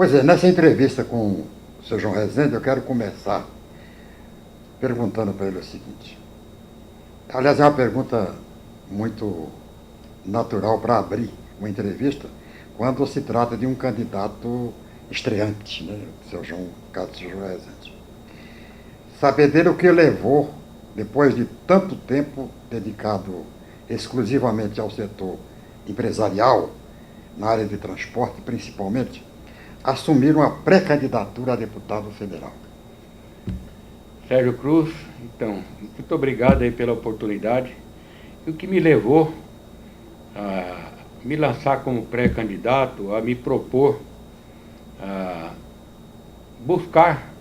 Pois é, nessa entrevista com o seu João Rezende, eu quero começar perguntando para ele o seguinte. Aliás, é uma pergunta muito natural para abrir uma entrevista quando se trata de um candidato estreante, né? O seu João, caso do seu João Rezende. Saber dele o que levou, depois de tanto tempo dedicado exclusivamente ao setor empresarial, na área de transporte principalmente, assumir uma pré-candidatura a deputado federal. Sérgio Cruz, então, muito obrigado aí pela oportunidade. E o que me levou a me lançar como pré-candidato, a me propor a buscar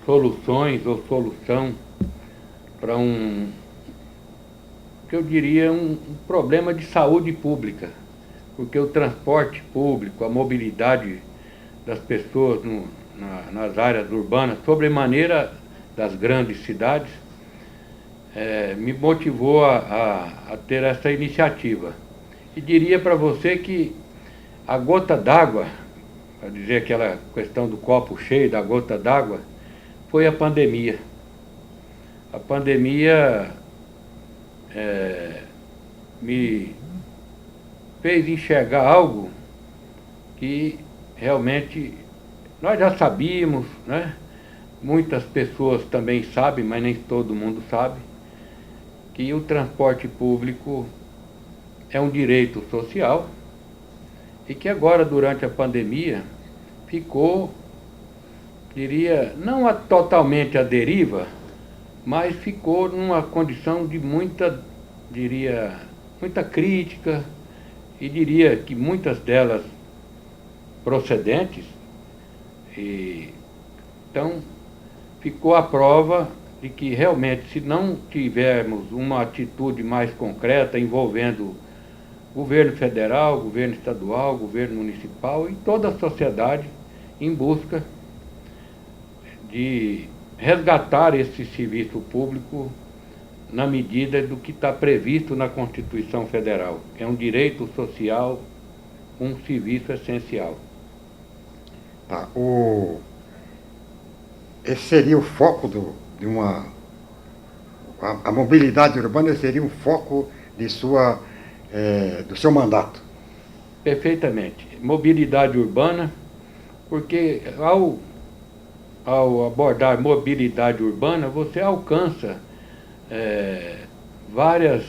soluções ou solução para que eu diria, um problema de saúde pública, porque o transporte público, a mobilidade das pessoas nas áreas urbanas, sobremaneira das grandes cidades, me motivou a ter essa iniciativa. E diria para você que a gota d'água, para dizer aquela questão do copo cheio, da gota d'água, foi a pandemia. A pandemia me fez enxergar algo que realmente nós já sabíamos, né? Muitas pessoas também sabem, mas nem todo mundo sabe, que o transporte público é um direito social e que agora, durante a pandemia, ficou, diria, não totalmente à deriva, mas ficou numa condição de muita crítica, e diria que muitas delas procedentes. Então, ficou a prova de que realmente, se não tivermos uma atitude mais concreta envolvendo governo federal, governo estadual, governo municipal e toda a sociedade em busca de resgatar esse serviço público na medida do que está previsto na Constituição Federal. É um direito social, um serviço essencial. Tá, esse seria o foco de uma... A mobilidade urbana seria o foco do seu mandato. Perfeitamente. Mobilidade urbana, porque ao abordar mobilidade urbana, você alcança várias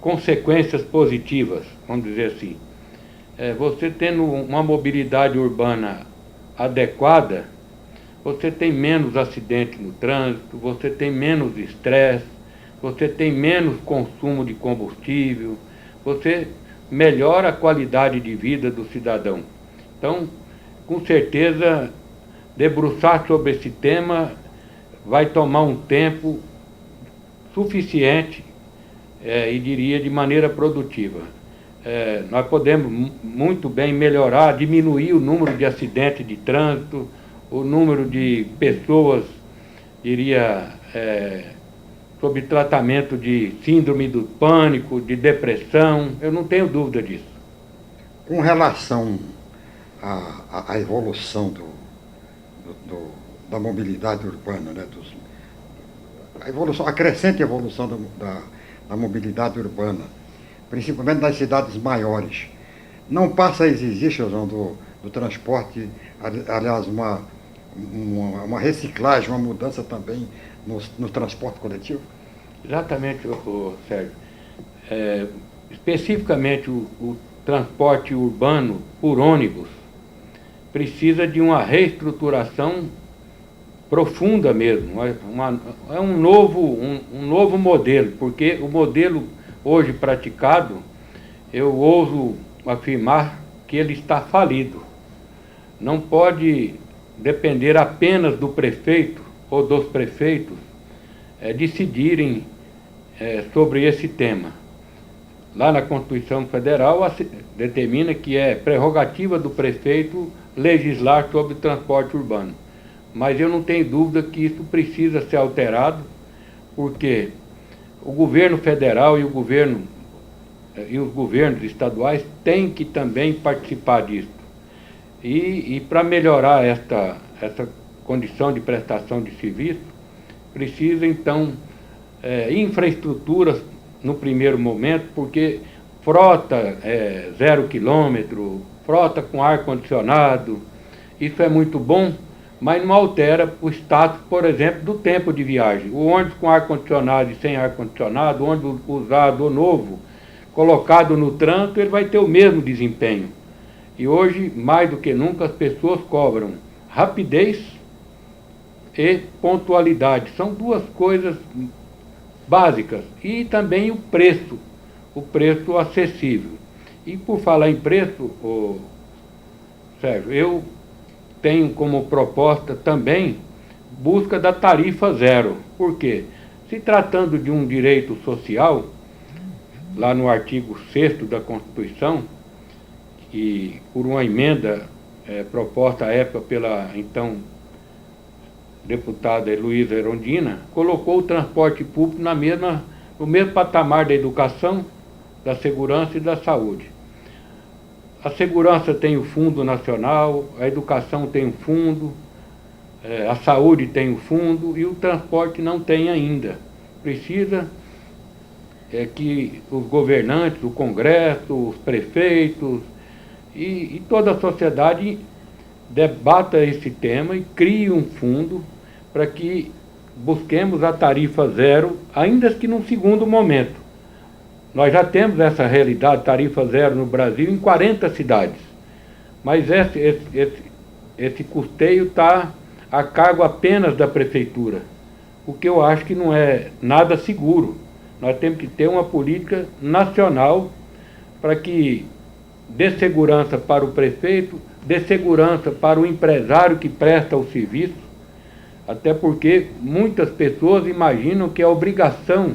consequências positivas, vamos dizer assim. Você tendo uma mobilidade urbana adequada, você tem menos acidentes no trânsito, você tem menos estresse, você tem menos consumo de combustível, você melhora a qualidade de vida do cidadão. Então, com certeza, debruçar sobre esse tema vai tomar um tempo suficiente e diria de maneira produtiva. Nós podemos muito bem melhorar, diminuir o número de acidentes de trânsito, o número de pessoas, diria, sob tratamento de síndrome do pânico, de depressão, eu não tenho dúvida disso. Com relação à evolução da mobilidade urbana, né, a crescente evolução da mobilidade urbana, principalmente nas cidades maiores, não passa a exigir, João, do transporte, aliás, uma reciclagem, uma mudança também no transporte coletivo? Exatamente, Sérgio. Especificamente o transporte urbano por ônibus precisa de uma reestruturação profunda mesmo. É um novo modelo, porque o modelo hoje praticado, eu ouso afirmar que ele está falido. Não pode depender apenas do prefeito ou dos prefeitos decidirem sobre esse tema. Lá na Constituição Federal determina que é prerrogativa do prefeito legislar sobre o transporte urbano. Mas eu não tenho dúvida que isso precisa ser alterado, porque o governo federal e o governo e os governos estaduais têm que também participar disso. E para melhorar essa condição de prestação de serviço, precisa então infraestruturas no primeiro momento, porque frota 0 quilômetro, frota com ar-condicionado, isso é muito bom, mas não altera o status, por exemplo, do tempo de viagem. O ônibus com ar-condicionado e sem ar-condicionado, o ônibus usado ou novo, colocado no trânsito, ele vai ter o mesmo desempenho. E hoje, mais do que nunca, as pessoas cobram rapidez e pontualidade. São duas coisas básicas. E também o preço acessível. E por falar em preço, Sérgio, eu tenho como proposta também busca da tarifa zero. Por quê? Se tratando de um direito social, lá no artigo 6º da Constituição, e por uma emenda proposta à época pela então deputada Heloísa Erundina, colocou o transporte público no mesmo patamar da educação, da segurança e da saúde. A segurança tem o Fundo Nacional, a educação tem um fundo, a saúde tem um fundo e o transporte não tem ainda. Precisa que os governantes, o Congresso, os prefeitos e toda a sociedade debata esse tema e crie um fundo para que busquemos a tarifa zero, ainda que num segundo momento. Nós já temos essa realidade, tarifa zero no Brasil, em 40 cidades. Mas esse custeio está a cargo apenas da prefeitura, o que eu acho que não é nada seguro. Nós temos que ter uma política nacional para que dê segurança para o prefeito, dê segurança para o empresário que presta o serviço, até porque muitas pessoas imaginam que a obrigação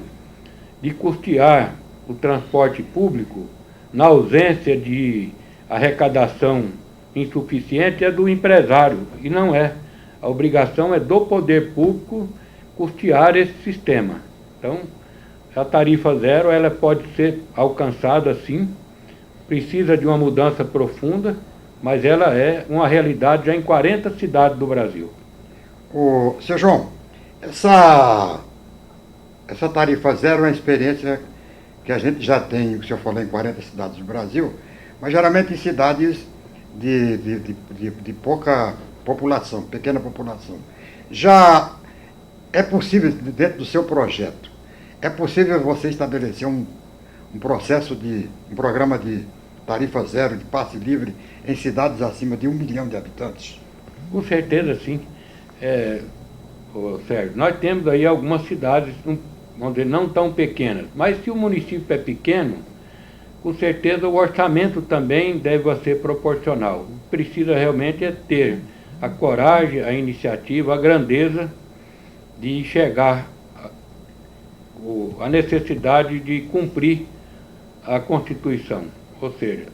de custear o transporte público, na ausência de arrecadação insuficiente, é do empresário, e não é. A obrigação é do poder público custear esse sistema. Então, a tarifa zero ela pode ser alcançada sim, precisa de uma mudança profunda, mas ela é uma realidade já em 40 cidades do Brasil. Seu João, essa tarifa zero é uma experiência que a gente já tem, o senhor falou, em 40 cidades do Brasil, mas geralmente em cidades de pouca população, pequena população. Já é possível, dentro do seu projeto, é possível você estabelecer um programa de tarifa zero, de passe livre, em cidades acima de 1 milhão de habitantes? Com certeza, sim. Sérgio, nós temos aí algumas cidades, vamos dizer, não tão pequenas, mas se o município é pequeno, com certeza o orçamento também deve ser proporcional. Precisa realmente ter a coragem, a iniciativa, a grandeza de enxergar a necessidade de cumprir a Constituição, ou seja,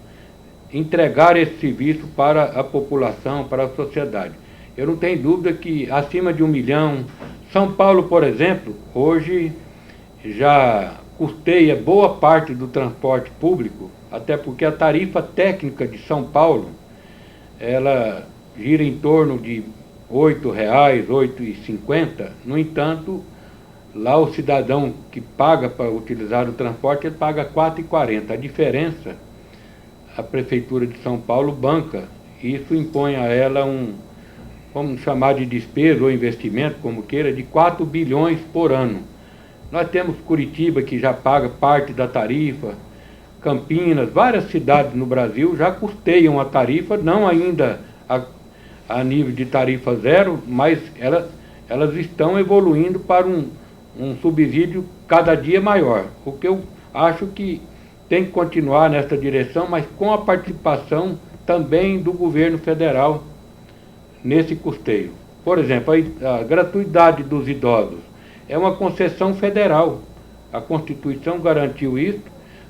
entregar esse serviço para a população, para a sociedade. Eu não tenho dúvida que acima de 1 milhão, São Paulo, por exemplo, hoje já custeia boa parte do transporte público, até porque a tarifa técnica de São Paulo, ela gira em torno de R$ 8,00, R$ 8,50. No entanto, lá o cidadão que paga para utilizar o transporte, ele paga R$ 4,40. A diferença, a Prefeitura de São Paulo banca. Isso impõe a ela vamos chamar de despesa ou investimento, como queira, de 4 bilhões por ano. Nós temos Curitiba, que já paga parte da tarifa, Campinas, várias cidades no Brasil já custeiam a tarifa, não ainda a nível de tarifa zero, mas elas estão evoluindo para um subsídio cada dia maior. O que eu acho que tem que continuar nessa direção, mas com a participação também do governo federal nesse custeio. Por exemplo, a gratuidade dos idosos é uma concessão federal. A Constituição garantiu isso,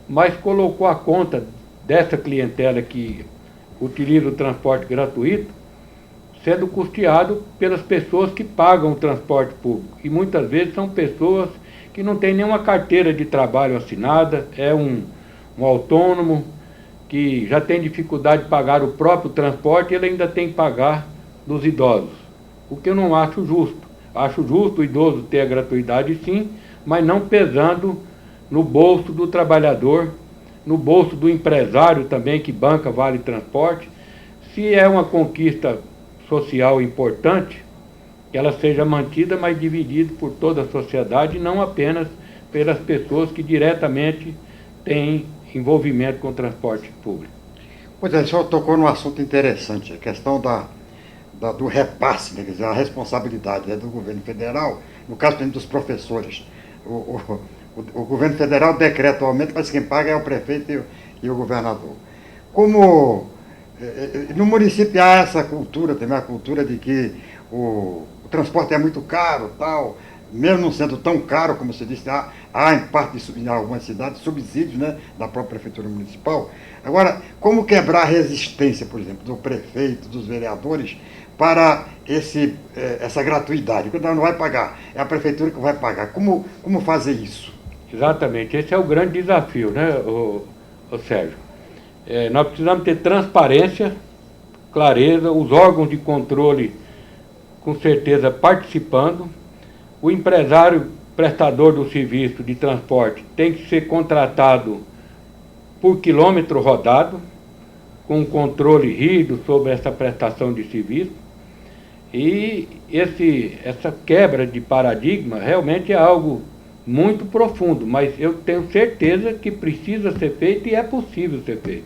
mas colocou a conta dessa clientela que utiliza o transporte gratuito sendo custeado pelas pessoas que pagam o transporte público. E muitas vezes são pessoas que não têm nenhuma carteira de trabalho assinada, é um um autônomo, que já tem dificuldade de pagar o próprio transporte, ele ainda tem que pagar dos idosos. O que eu não acho justo. Acho justo o idoso ter a gratuidade sim, mas não pesando no bolso do trabalhador, no bolso do empresário também, que banca vale transporte. Se é uma conquista social importante, que ela seja mantida, mas dividida por toda a sociedade, e não apenas pelas pessoas que diretamente têm envolvimento com o transporte público. Pois é, o senhor tocou num assunto interessante, a questão do repasse, né, quer dizer, a responsabilidade, né, do governo federal, no caso dos professores. O governo federal decreta o aumento, mas quem paga é o prefeito e o governador. Como no município há essa cultura, também a cultura de que o transporte é muito caro, tal, mesmo não sendo tão caro, como você disse, há em parte, em algumas cidades, subsídios, né, da própria prefeitura municipal. Agora, como quebrar a resistência, por exemplo, do prefeito, dos vereadores, para essa gratuidade? Quando não vai pagar, é a prefeitura que vai pagar. Como fazer isso? Exatamente, esse é o grande desafio, né, o Sérgio? Nós precisamos ter transparência, clareza, os órgãos de controle com certeza participando. O empresário prestador do serviço de transporte tem que ser contratado por quilômetro rodado, com um controle rígido sobre essa prestação de serviço. E essa quebra de paradigma realmente é algo muito profundo, mas eu tenho certeza que precisa ser feito e é possível ser feito.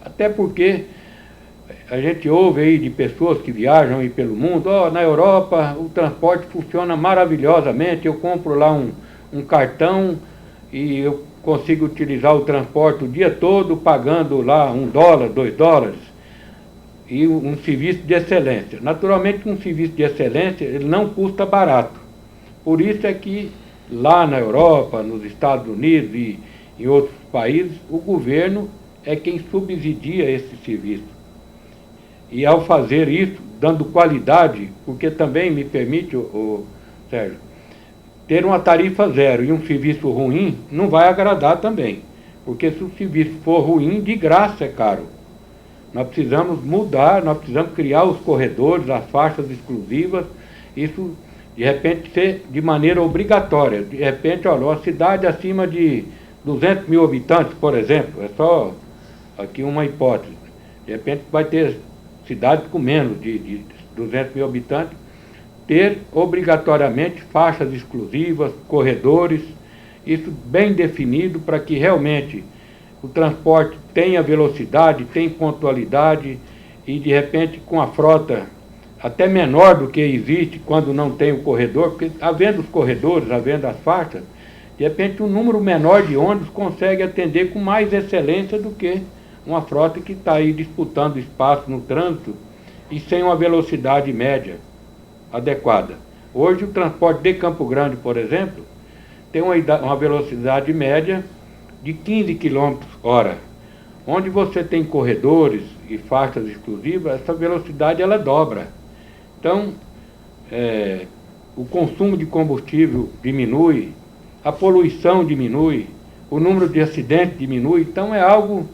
Até porque a gente ouve aí de pessoas que viajam aí pelo mundo, na Europa o transporte funciona maravilhosamente, eu compro lá um cartão e eu consigo utilizar o transporte o dia todo pagando lá $1, $2, e um serviço de excelência. Naturalmente um serviço de excelência ele não custa barato, por isso é que lá na Europa, nos Estados Unidos e em outros países, o governo é quem subsidia esse serviço. E ao fazer isso, dando qualidade, porque também me permite, Sérgio, ter uma tarifa zero e um serviço ruim não vai agradar também. Porque se o serviço for ruim, de graça é caro. Nós precisamos mudar, nós precisamos criar os corredores, as faixas exclusivas, isso de repente ser de maneira obrigatória. De repente, olha, uma cidade acima de 200 mil habitantes, por exemplo, é só aqui uma hipótese. De repente vai ter cidades com menos de 200 mil habitantes, ter obrigatoriamente faixas exclusivas, corredores, isso bem definido para que realmente o transporte tenha velocidade, tenha pontualidade e de repente com a frota até menor do que existe quando não tem o corredor, porque havendo os corredores, havendo as faixas, de repente um número menor de ônibus consegue atender com mais excelência do que uma frota que está aí disputando espaço no trânsito e sem uma velocidade média adequada. Hoje o transporte de Campo Grande, por exemplo, tem uma velocidade média de 15 km/h. Onde você tem corredores e faixas exclusivas, essa velocidade ela dobra. Então, o consumo de combustível diminui, a poluição diminui, o número de acidentes diminui. Então é algo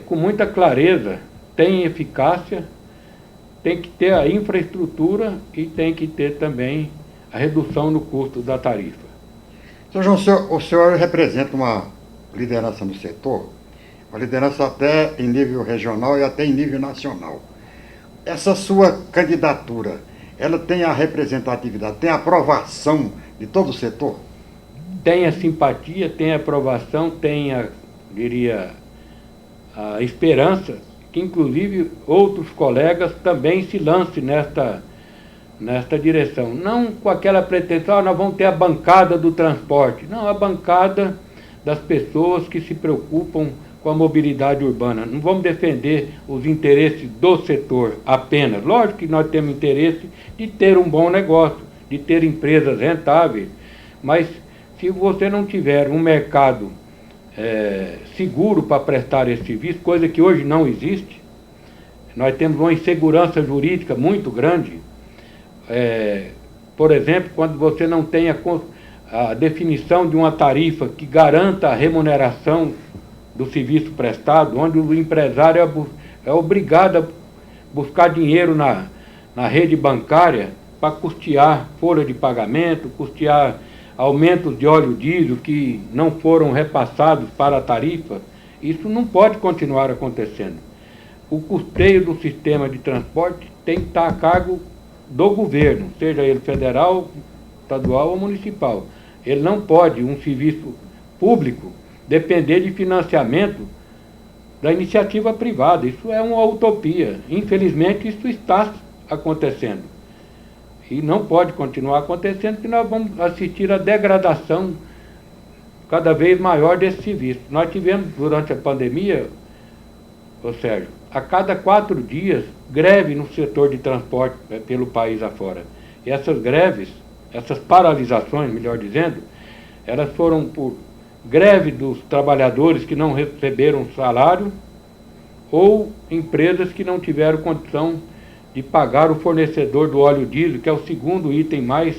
com muita clareza, tem eficácia, tem que ter a infraestrutura e tem que ter também a redução no custo da tarifa. Sr. João, o senhor representa uma liderança no setor, uma liderança até em nível regional e até em nível nacional. Essa sua candidatura, ela tem a representatividade, tem a aprovação de todo o setor? Tem a simpatia, tem a aprovação, tem a esperança que inclusive outros colegas também se lancem nesta direção. Não com aquela pretensão, nós vamos ter a bancada do transporte. Não, a bancada das pessoas que se preocupam com a mobilidade urbana. Não vamos defender os interesses do setor apenas. Lógico que nós temos interesse de ter um bom negócio, de ter empresas rentáveis, mas se você não tiver um mercado seguro para prestar esse serviço, coisa que hoje não existe, nós temos uma insegurança jurídica muito grande. Por exemplo, quando você não tem a definição de uma tarifa que garanta a remuneração do serviço prestado, onde o empresário é obrigado a buscar dinheiro na rede bancária para custear folha de pagamento, custear aumentos de óleo diesel que não foram repassados para a tarifa. Isso não pode continuar acontecendo. O custeio do sistema de transporte tem que estar a cargo do governo, seja ele federal, estadual ou municipal. Ele não pode, um serviço público, depender de financiamento da iniciativa privada. Isso é uma utopia. Infelizmente, isso está acontecendo. E não pode continuar acontecendo, porque nós vamos assistir à degradação cada vez maior desse serviço. Nós tivemos, durante a pandemia, ô Sérgio, a cada 4 dias, greve no setor de transporte pelo país afora. E essas greves, essas paralisações, melhor dizendo, elas foram por greve dos trabalhadores que não receberam salário ou empresas que não tiveram condição de pagar o fornecedor do óleo diesel, que é o segundo item mais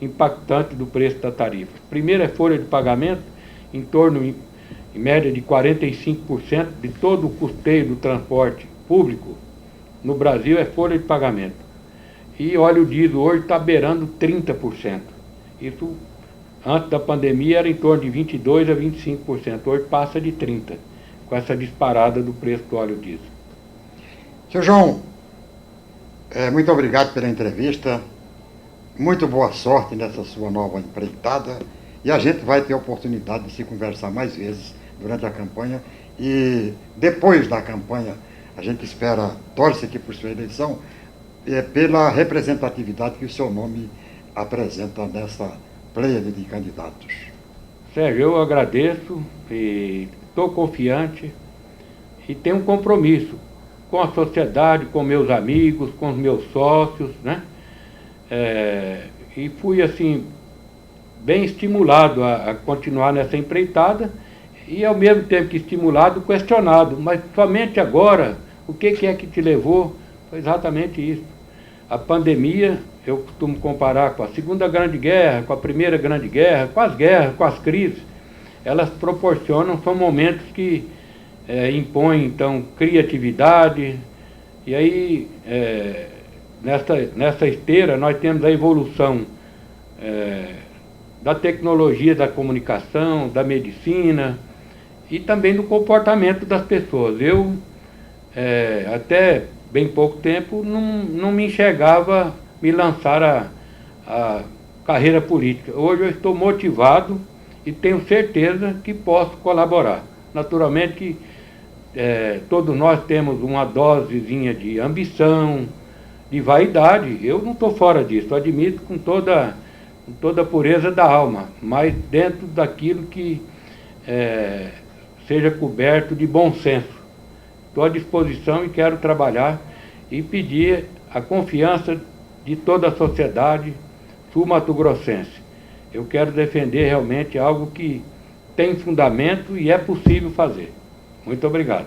impactante do preço da tarifa. Primeiro é folha de pagamento, em torno, em média, de 45% de todo o custeio do transporte público no Brasil é folha de pagamento. E óleo diesel hoje está beirando 30%. Isso, antes da pandemia, era em torno de 22% a 25%. Hoje passa de 30%, com essa disparada do preço do óleo diesel. Seu João, muito obrigado pela entrevista. Muito boa sorte nessa sua nova empreitada. E a gente vai ter a oportunidade de se conversar mais vezes durante a campanha. E depois da campanha, a gente espera, torce aqui por sua eleição, pela representatividade que o seu nome apresenta nessa pleiade de candidatos. Sérgio, eu agradeço e estou confiante e tenho um compromisso com a sociedade, com meus amigos, com os meus sócios, né? E fui, assim, bem estimulado a continuar nessa empreitada e, ao mesmo tempo que estimulado, questionado. Mas somente agora, o que é que te levou? Foi exatamente isso. A pandemia, eu costumo comparar com a Segunda Grande Guerra, com a Primeira Grande Guerra, com as guerras, com as crises. Elas proporcionam, são momentos que impõem, então, criatividade. E aí, nessa esteira, nós temos a evolução da tecnologia, da comunicação, da medicina e também do comportamento das pessoas. Eu, até bem pouco tempo, não me enxergava me lançar a carreira política. Hoje eu estou motivado e tenho certeza que posso colaborar. Naturalmente que todos nós temos uma dosezinha de ambição, de vaidade. Eu não estou fora disso, eu admito com toda a pureza da alma, mas dentro daquilo que seja coberto de bom senso. Estou à disposição e quero trabalhar e pedir a confiança de toda a sociedade sul-mato-grossense. Eu quero defender realmente algo que tem fundamento e é possível fazer. Muito obrigado.